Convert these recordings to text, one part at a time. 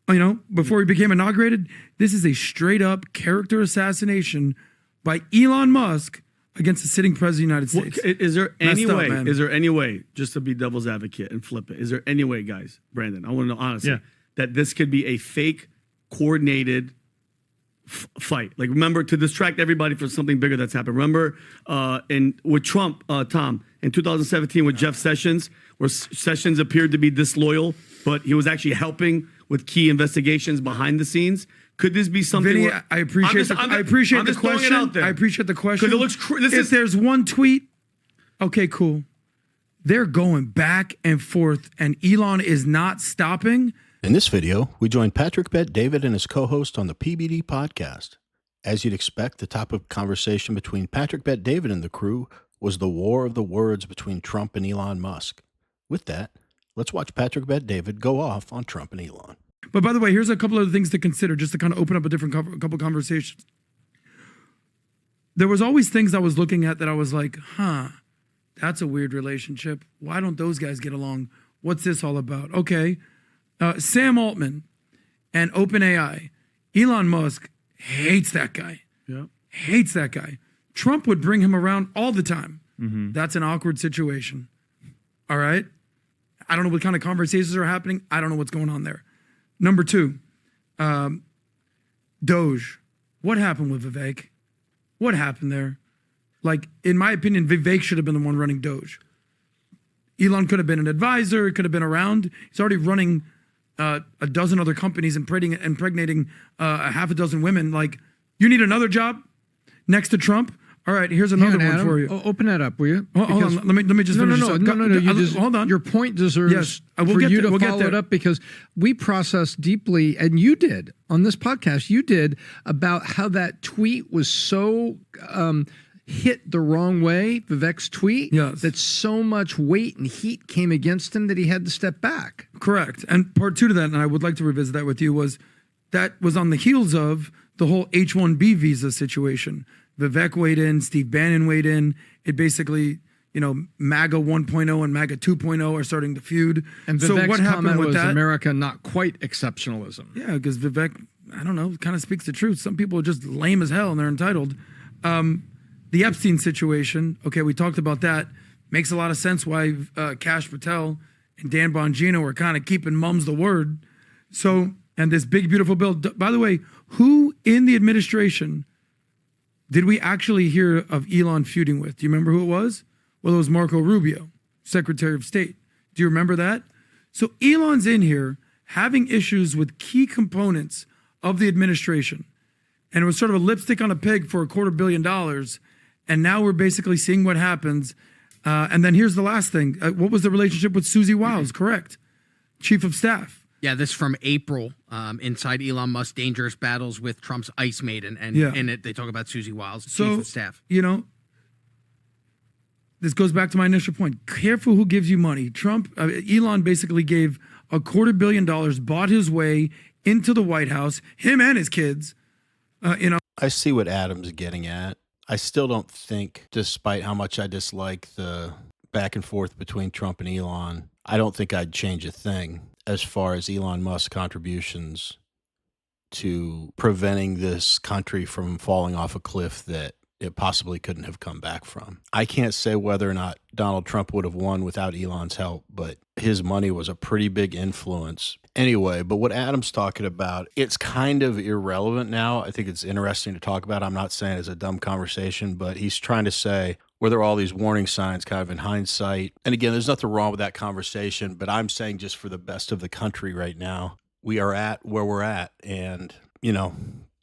before he became inaugurated. This is a straight up character assassination by Elon Musk against the sitting president of the United States. Is there any way, just to be devil's advocate and flip it, is there any way, guys, Brandon, I want to know honestly, that this could be a fake, coordinated fight? Like, remember, to distract everybody from something bigger that's happened. Remember, with Trump, Tom, in 2017 with Jeff Sessions, where Sessions appeared to be disloyal, but he was actually helping with key investigations behind the scenes. Could this be something? Vinny, I appreciate the question. I appreciate the question. Because it looks. If there's one tweet, okay, cool. They're going back and forth, and Elon is not stopping. In this video, we join Patrick Bet-David and his co-host on the PBD Podcast. As you'd expect, the topic of conversation between Patrick Bet-David and the crew was the war of the words between Trump and Elon Musk. With that, let's watch Patrick Bet-David go off on Trump and Elon. But by the way, here's a couple of things to consider just to kind of open up a different couple conversations. There was always things I was looking at that I was like, that's a weird relationship. Why don't those guys get along? What's this all about? Okay. Sam Altman and OpenAI. Elon Musk hates that guy. Yeah. Hates that guy. Trump would bring him around all the time. Mm-hmm. That's an awkward situation. All right? I don't know what kind of conversations are happening. I don't know what's going on there. Number two, Doge. What happened with Vivek? What happened there? Like, in my opinion, Vivek should have been the one running Doge. Elon could have been an advisor, could have been around. He's already running a dozen other companies, impregnating a half a dozen women. Like, you need another job next to Trump? All right, here's another one for you. Open that up, will you? Hold on, let me just finish this up. No. Hold on. Your point deserves for you to follow it up, because we processed deeply, and you did on this podcast. You did about how that tweet was so hit the wrong way, Vivek's tweet, that so much weight and heat came against him that he had to step back. Correct. And part two to that, and I would like to revisit that with you, was on the heels of the whole H-1B visa situation. Vivek weighed in, Steve Bannon weighed in. It basically, MAGA 1.0 and MAGA 2.0 are starting to feud. And Vivek's so what happened comment with was that? America not quite exceptionalism. Yeah, because Vivek, I don't know, kind of speaks the truth. Some people are just lame as hell and they're entitled. The Epstein situation, okay, we talked about that. Makes a lot of sense why Kash Patel and Dan Bongino are kind of keeping mum's the word. So, and this big, beautiful bill. By the way, who in the administration did we actually hear of Elon feuding with? Do you remember who it was? Well, it was Marco Rubio, Secretary of State. Do you remember that? So Elon's in here having issues with key components of the administration. And it was sort of a lipstick on a pig for $250 million. And now we're basically seeing what happens. And then here's the last thing. What was the relationship with Susie Wiles? Correct. Chief of Staff. Yeah, this from April, inside Elon Musk's dangerous battles with Trump's ice maiden. And in it, they talk about Susie Wiles, Chief of Staff. This goes back to my initial point. Careful who gives you money. Elon basically gave $250 million, bought his way into the White House, him and his kids. I see what Adam's getting at. I still don't think, despite how much I dislike the back and forth between Trump and Elon, I don't think I'd change a thing as far as Elon Musk's contributions to preventing this country from falling off a cliff that it possibly couldn't have come back from. I can't say whether or not Donald Trump would have won without Elon's help, but his money was a pretty big influence. Anyway, but what Adam's talking about, it's kind of irrelevant now. I think it's interesting to talk about. I'm not saying it's a dumb conversation, but he's trying to say, were there all these warning signs kind of in hindsight? And again, there's nothing wrong with that conversation, but I'm saying just for the best of the country right now, we are at where we're at. And,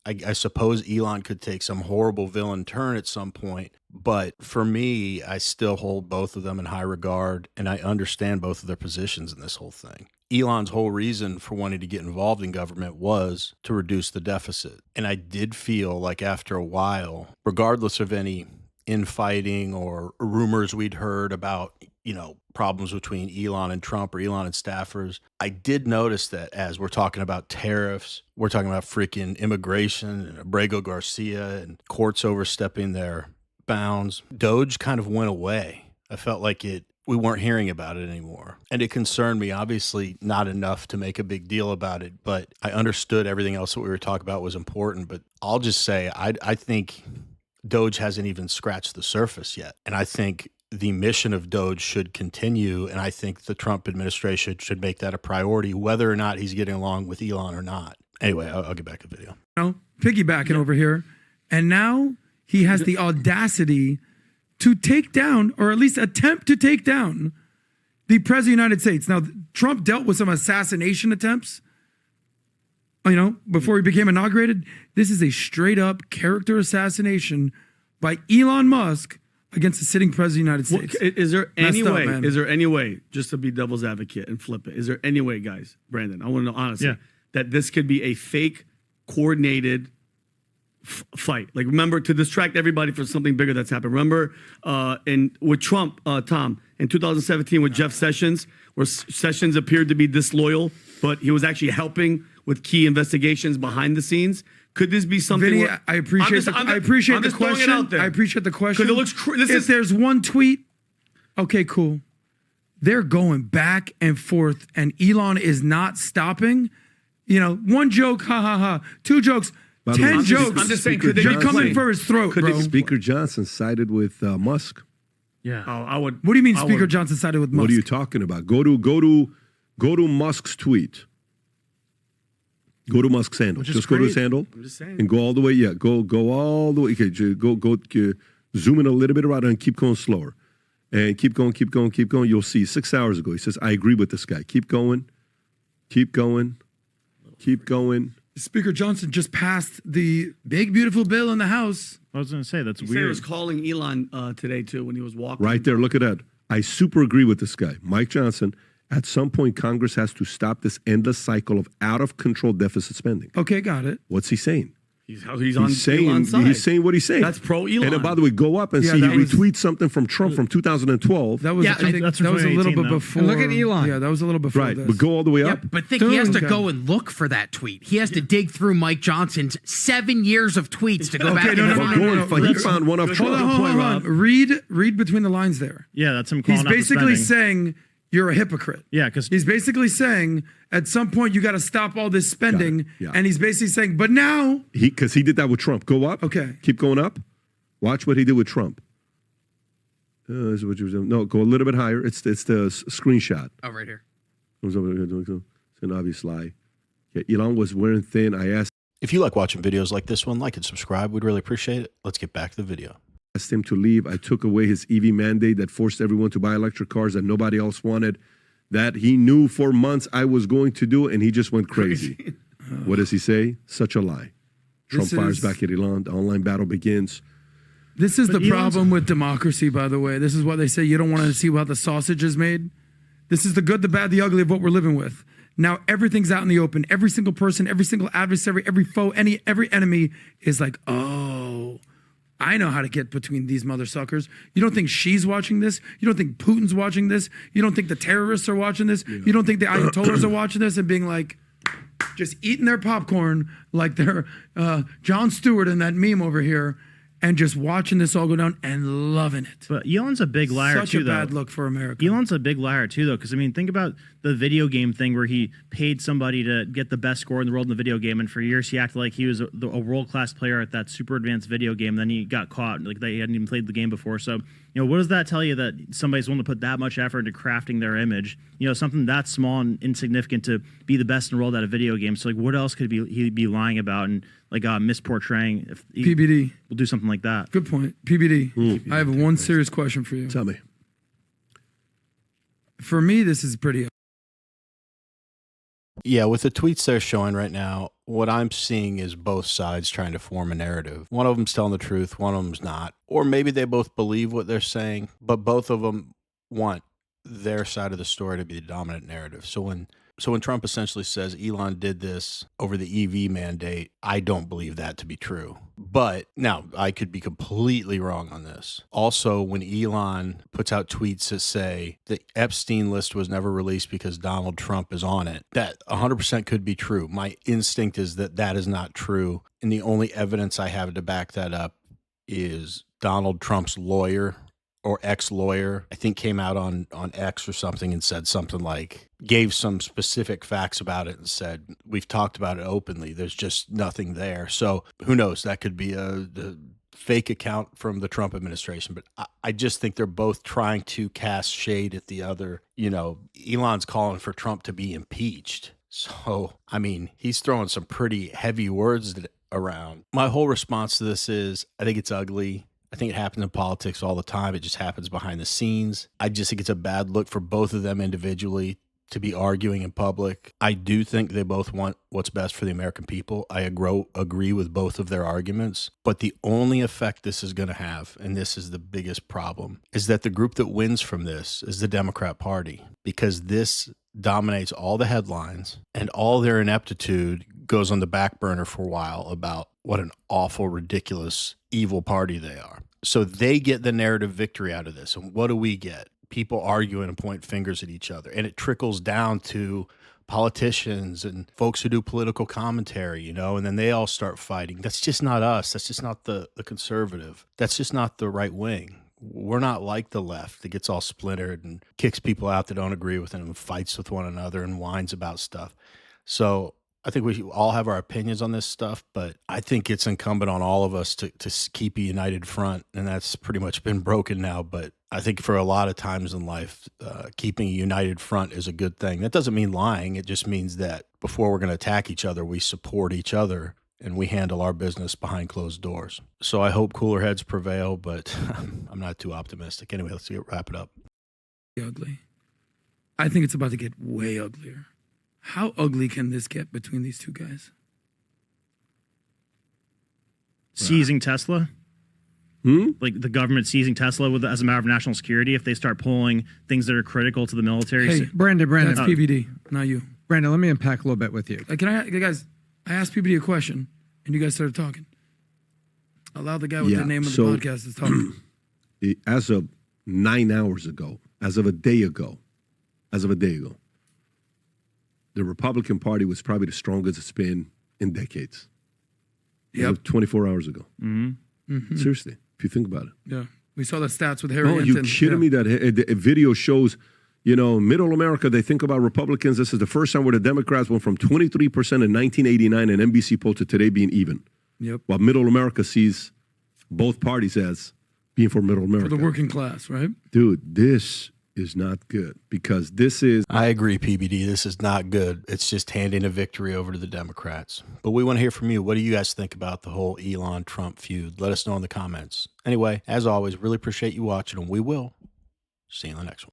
I suppose Elon could take some horrible villain turn at some point, but for me, I still hold both of them in high regard, and I understand both of their positions in this whole thing. Elon's whole reason for wanting to get involved in government was to reduce the deficit. And I did feel like after a while, regardless of any infighting or rumors we'd heard about, problems between Elon and Trump or Elon and staffers, I did notice that as we're talking about tariffs, we're talking about freaking immigration and Abrego Garcia and courts overstepping their bounds, Doge kind of went away. I felt like it we weren't hearing about it anymore. And it concerned me, obviously not enough to make a big deal about it, but I understood everything else that we were talking about was important. But I'll just say, I think Doge hasn't even scratched the surface yet. And I think the mission of Doge should continue. And I think the Trump administration should make that a priority, whether or not he's getting along with Elon or not. Anyway, I'll get back to the video. Piggybacking over here. And now he has the audacity to take down, or at least attempt to take down, the President of the United States. Now, Trump dealt with some assassination attempts, before he became inaugurated. This is a straight up character assassination by Elon Musk against the sitting President of the United States. Is there any way, just to be devil's advocate and flip it, is there any way, guys, Brandon, I want to know honestly, that this could be a fake, coordinated fight? Like, remember, to distract everybody from something bigger that's happened. Remember, with Trump, Tom, in 2017 with Jeff Sessions, where Sessions appeared to be disloyal, but he was actually helping with key investigations behind the scenes. Could this be something? Vinny, where, I appreciate the question. I appreciate the question. Because it looks if there's one tweet, okay, cool. They're going back and forth, and Elon is not stopping. One joke, ha ha ha. Two jokes. 10 jokes. I'm just saying, could they be coming for his throat, bro? Speaker Johnson sided with Musk. Yeah, I would. What do you mean, Speaker Johnson sided with Musk? What are you talking about? Go to Musk's tweet. Go to Musk's handle. Just go to his handle. I'm just saying. And go all the way. Yeah, go all the way. Okay, go zoom in a little bit around and keep going slower, and keep going. You'll see 6 hours ago he says, "I agree with this guy. Keep going. Speaker Johnson just passed the big, beautiful bill in the House. I was going to say, that's He weird. said he was calling Elon today, too, when he was walking. Right there, look at that. I super agree with this guy, Mike Johnson. At some point, Congress has to stop this endless cycle of out-of-control deficit spending. Okay, got it. What's he saying? He's on Elon's side. He's saying what he's saying. That's pro-Elon. And by the way, go up and see he retweets something from Trump from 2012. That was, that's that was a little bit before. And look at Elon. Yeah, that was a little before Right, this. but go all the way up. But think he has to go and look for that tweet. He has to dig through Mike Johnson's 7 years of tweets to go back. He found one of Trump. Hold on. Read between the lines there. Yeah, that's him calling He's out the basically spending. saying you're a hypocrite. Yeah, because He's basically saying at some point you got to stop all this spending. Yeah. And he's basically saying, but now. Because he did that with Trump. Go up. Okay. Keep going up. Watch what he did with Trump. This is what you was doing. No, go a little bit higher. It's the screenshot. Oh, right here. It's an obvious lie. Yeah, Elon was wearing thin. I asked If you like watching videos like this one, like and subscribe. We'd really appreciate it. Let's get back to the video. him to leave. I took away his EV mandate that forced everyone to buy electric cars that nobody else wanted. That he knew for months I was going to do, and he just went crazy. What does he say? Such a lie. Trump fires back at Elon. The online battle begins. This is the problem with democracy, by the way. This is what they say. You don't want to see how the sausage is made. This is the good, the bad, the ugly of what we're living with. Now everything's out in the open. Every single person, every single adversary, every foe, every enemy is like, oh, I know how to get between these mother suckers. You don't think she's watching this? You don't think Putin's watching this? You don't think the terrorists are watching this? Yeah. You don't think the Ayatollahs are watching this and being like, just eating their popcorn like they're Jon Stewart in that meme over here, and just watching this all go down and loving it. But Elon's a big liar Such too, a bad look for America. Elon's a big liar too, though, because I mean, think about the video game thing where he paid somebody to get the best score in the world in the video game, and for years he acted like he was a world-class player at that super advanced video game. Then he got caught, like he hadn't even played the game before. So, you know, what does that tell you that somebody's willing to put that much effort into crafting their image? You know, something that small and insignificant to be the best in the world at a video game. So, like, what else could he be lying about and like misportraying? If he PBD will do something like that. Good point. PBD. I have one serious question for you. Tell me. For me, this is pretty. Yeah, with the tweets they're showing right now, what I'm seeing is both sides trying to form a narrative. One of them's telling the truth, one of them's not. Or maybe they both believe what they're saying, but both of them want their side of the story to be the dominant narrative. So when Trump essentially says Elon did this over the EV mandate, I don't believe that to be true. But now I could be completely wrong on this. Also, when Elon puts out tweets that say the Epstein list was never released because Donald Trump is on it, that 100% could be true. My instinct is that that is not true. And the only evidence I have to back that up is Donald Trump's lawyer or ex-lawyer, I think came out on X or something and said something like, gave some specific facts about it and said, we've talked about it openly. There's just nothing there. So who knows? That could be the fake account from the Trump administration. But I just think they're both trying to cast shade at the other. You know, Elon's calling for Trump to be impeached. So, I mean, he's throwing some pretty heavy words around. My whole response to this is, I think it's ugly. I think it happens in politics all the time. It just happens behind the scenes. I just think it's a bad look for both of them individually to be arguing in public. I do think they both want what's best for the American people. I agree with both of their arguments. But the only effect this is going to have, and this is the biggest problem, is that the group that wins from this is the Democrat Party, because this dominates all the headlines and all their ineptitude goes on the back burner for a while about what an awful, ridiculous, evil party they are. So they get the narrative victory out of this. And what do we get? People arguing and point fingers at each other. And it trickles down to politicians and folks who do political commentary, you know, and then they all start fighting. That's just not us. That's just not the conservative. That's just not the right wing. We're not like the left that gets all splintered and kicks people out that don't agree with it and fights with one another and whines about stuff. So I think we all have our opinions on this stuff, but I think it's incumbent on all of us to keep a united front, and that's pretty much been broken now. But I think for a lot of times in life, keeping a united front is a good thing. That doesn't mean lying. It just means that before we're going to attack each other, we support each other and we handle our business behind closed doors. So I hope cooler heads prevail, but I'm not too optimistic. Anyway, let's wrap it up. Ugly. I think it's about to get way uglier. How ugly can this get between these two guys? Seizing Tesla? Like the government seizing Tesla as a matter of national security if they start pulling things that are critical to the military. Hey, Brandon. That's PBD, not you. Brandon, let me unpack a little bit with you. Guys, I asked PBD a question, and you guys started talking. Allow the guy with the name of the podcast to talk. As of 9 hours ago, as of a day ago, the Republican Party was probably the strongest it's been in decades. Yep. 24 hours ago. Seriously, if you think about it. Yeah. We saw the stats with Harry. Oh, you kidding me? That a video shows, you know, middle America, they think about Republicans. This is the first time where the Democrats went from 23% in 1989 and NBC poll to today being even. Yep. While middle America sees both parties as being for middle America. For the working class, right? Dude, this is not good because this is... I agree, PBD. This is not good. It's just handing a victory over to the Democrats. But we want to hear from you. What do you guys think about the whole Elon-Trump feud? Let us know in the comments. Anyway, as always, really appreciate you watching, and we will see you in the next one.